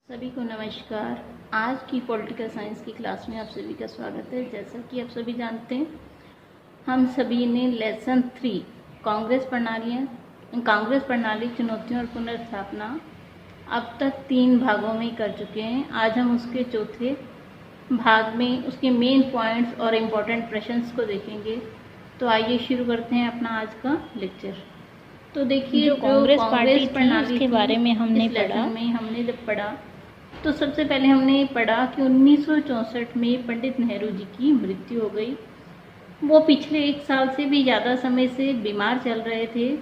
सभी को नमस्कार। आज की पॉलिटिकल साइंस की क्लास में आप सभी का स्वागत है। जैसा कि आप सभी जानते हैं, हम सभी ने लेसन 3 कांग्रेस प्रणाली चुनौतियों और पुनर्स्थापना अब तक 3 भागों में कर चुके हैं। आज हम उसके चौथे भाग में उसके मेन पॉइंट्स और इम्पोर्टेंट प्रश्नस को देखेंगे। तो आइए शुरू करते हैं अपना आज का लेक्चर। तो देखिए, जो कांग्रेस प्रणाली के बारे में हमने पढ़ा तो सबसे पहले हमने पढ़ा कि 1964 में पंडित नेहरू जी की मृत्यु हो गई। वो पिछले 1 साल से भी ज़्यादा समय से बीमार चल रहे थे।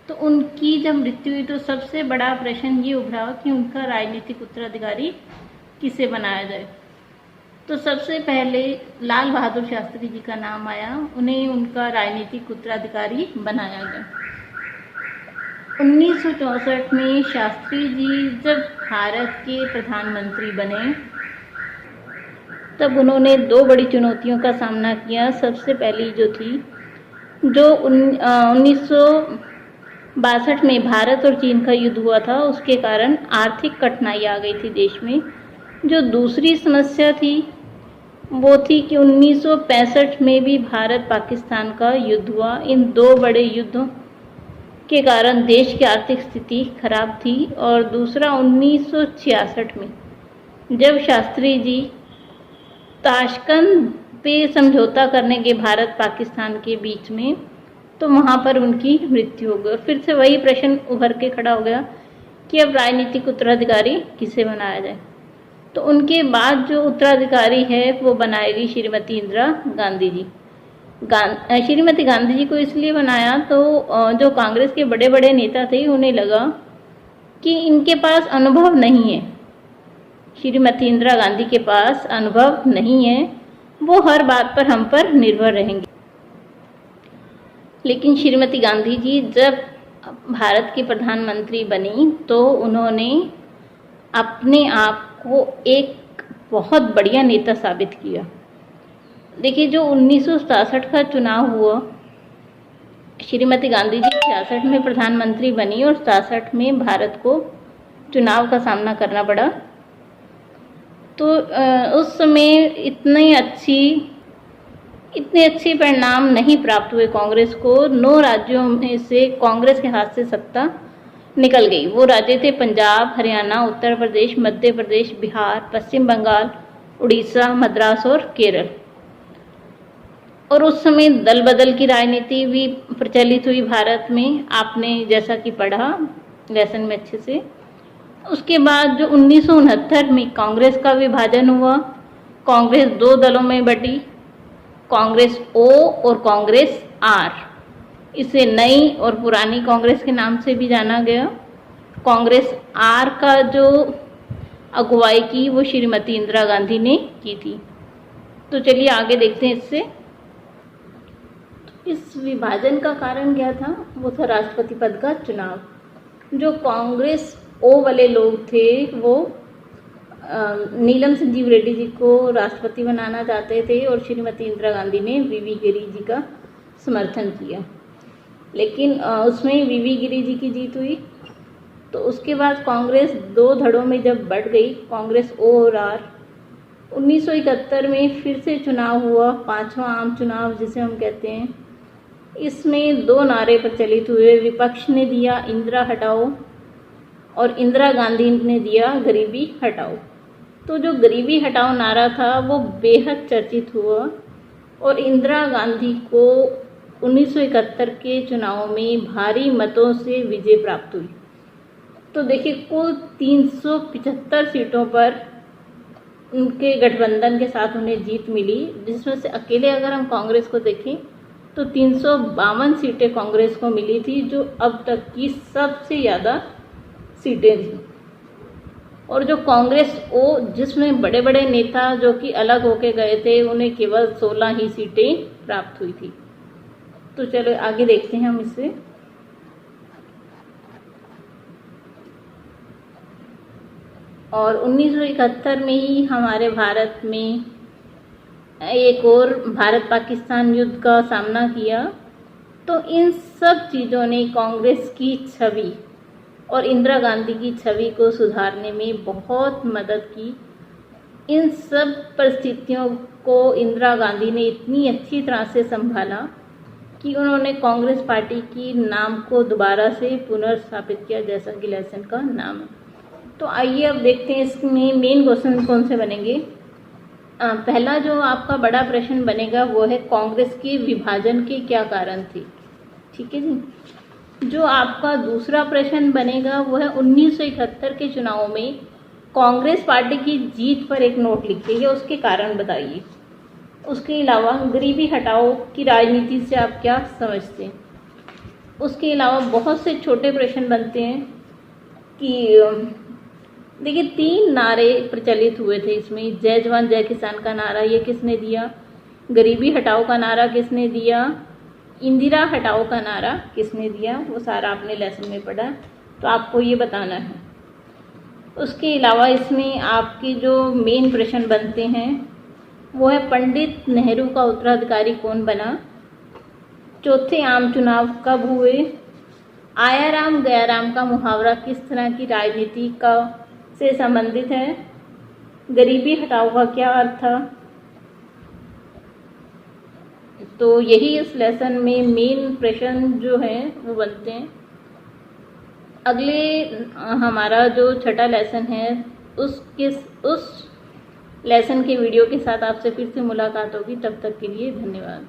तो उनकी जब मृत्यु हुई तो सबसे बड़ा प्रश्न ये उभरा कि उनका राजनीतिक उत्तराधिकारी किसे बनाया जाए। तो सबसे पहले लाल बहादुर शास्त्री जी का नाम आया, उन्हें उनका राजनीतिक उत्तराधिकारी बनाया गया। 1964 में शास्त्री जी जब भारत के प्रधानमंत्री बने तब उन्होंने 2 बड़ी चुनौतियों का सामना किया। सबसे पहली जो थी, जो 1962 में भारत और चीन का युद्ध हुआ था, उसके कारण आर्थिक कठिनाई आ गई थी देश में। जो दूसरी समस्या थी वो थी कि 1965 में भी भारत पाकिस्तान का युद्ध हुआ। इन 2 बड़े युद्धों के कारण देश की आर्थिक स्थिति खराब थी। और दूसरा 1966 में जब शास्त्री जी ताशकंद पे समझौता करने के भारत पाकिस्तान के बीच में, तो वहाँ पर उनकी मृत्यु हो गई। और फिर से वही प्रश्न उभर के खड़ा हो गया कि अब राजनीतिक उत्तराधिकारी किसे बनाया जाए। तो उनके बाद जो उत्तराधिकारी है वो बनाएगी श्रीमती इंदिरा गांधी जी। श्रीमती गांधी जी को इसलिए बनाया तो जो कांग्रेस के बड़े बड़े नेता थे उन्हें लगा कि इनके पास अनुभव नहीं है, श्रीमती इंदिरा गांधी के पास अनुभव नहीं है, वो हर बात पर हम पर निर्भर रहेंगे। लेकिन श्रीमती गांधी जी जब भारत की प्रधानमंत्री बनी तो उन्होंने अपने आप को एक बहुत बढ़िया नेता साबित किया। देखिए, जो 1967 का चुनाव हुआ, श्रीमती गांधी जी 66 में प्रधानमंत्री बनी और 67 में भारत को चुनाव का सामना करना पड़ा। तो उस समय इतने अच्छे परिणाम नहीं प्राप्त हुए कांग्रेस को। 9 राज्यों में से कांग्रेस के हाथ से सत्ता निकल गई। वो राज्य थे पंजाब, हरियाणा, उत्तर प्रदेश, मध्य प्रदेश, बिहार, पश्चिम बंगाल, उड़ीसा, मद्रास और केरल। और उस समय दल बदल की राजनीति भी प्रचलित हुई भारत में, आपने जैसा कि पढ़ा लेसन में अच्छे से। उसके बाद जो 1969 में कांग्रेस का विभाजन हुआ, कांग्रेस 2 दलों में बटी, कांग्रेस ओ और कांग्रेस आर। इसे नई और पुरानी कांग्रेस के नाम से भी जाना गया। कांग्रेस आर का जो अगुवाई की वो श्रीमती इंदिरा गांधी ने की थी। तो चलिए आगे देखते हैं इससे। इस विभाजन का कारण क्या था? वो था राष्ट्रपति पद का चुनाव। जो कांग्रेस ओ वाले लोग थे वो नीलम संजीव रेड्डी जी को राष्ट्रपति बनाना चाहते थे और श्रीमती इंदिरा गांधी ने वीवी गिरी जी का समर्थन किया। लेकिन उसमें वीवी गिरी जी की जीत हुई। तो उसके बाद कांग्रेस 2 धड़ों में जब बढ़ गई, कांग्रेस ओ और आर, 1971 में फिर से चुनाव हुआ, 5वां आम चुनाव जिसे हम कहते हैं। इसमें 2 नारे प्रचलित हुए। विपक्ष ने दिया इंदिरा हटाओ और इंदिरा गांधी ने दिया गरीबी हटाओ। तो जो गरीबी हटाओ नारा था वो बेहद चर्चित हुआ और इंदिरा गांधी को 1971 के चुनाव में भारी मतों से विजय प्राप्त हुई। तो देखिए, कुल 375 सीटों पर उनके गठबंधन के साथ उन्हें जीत मिली, जिसमें से अकेले अगर हम कांग्रेस को देखें तो 352 सीटें कांग्रेस को मिली थी, जो अब तक की सबसे ज़्यादा सीटें थी। और जो कांग्रेस ओ, जिसमें बड़े बड़े नेता जो कि अलग होके गए थे, उन्हें केवल 16 ही सीटें प्राप्त हुई थी। तो चलो आगे देखते हैं हम इससे। और 1971 में ही हमारे भारत में एक और भारत पाकिस्तान युद्ध का सामना किया। तो इन सब चीज़ों ने कांग्रेस की छवि और इंदिरा गांधी की छवि को सुधारने में बहुत मदद की। इन सब परिस्थितियों को इंदिरा गांधी ने इतनी अच्छी तरह से संभाला कि उन्होंने कांग्रेस पार्टी की नाम को दोबारा से पुनर्स्थापित किया, जैसा कि लेसन का नाम है। तो आइए अब देखते हैं इसमें मेन क्वेश्चन कौन से बनेंगे। पहला जो आपका बड़ा प्रश्न बनेगा वो है कांग्रेस के विभाजन के क्या कारण थे। ठीक है जी। जो आपका दूसरा प्रश्न बनेगा वो है 1971 के चुनाव में कांग्रेस पार्टी की जीत पर एक नोट लिखिए, उसके कारण बताइए। उसके अलावा गरीबी हटाओ की राजनीति से आप क्या समझते हैं। उसके अलावा बहुत से छोटे प्रश्न बनते हैं कि देखिए 3 नारे प्रचलित हुए थे इसमें। जय जवान जय किसान का नारा ये किसने दिया, गरीबी हटाओ का नारा किसने दिया, इंदिरा हटाओ का नारा किसने दिया, वो सारा आपने लेसन में पढ़ा, तो आपको ये बताना है। उसके अलावा इसमें आपके जो मेन प्रश्न बनते हैं वो है पंडित नेहरू का उत्तराधिकारी कौन बना, चौथे आम चुनाव कब हुए, आया राम गया राम का मुहावरा किस तरह की राजनीति का से संबंधित है, गरीबी हटाओ का क्या अर्थ था। तो यही इस लेसन में मेन प्रश्न जो हैं वो बनते हैं। अगले हमारा जो छठा लेसन है उस लेसन के वीडियो के साथ आपसे फिर से मुलाकात होगी। तब तक के लिए धन्यवाद।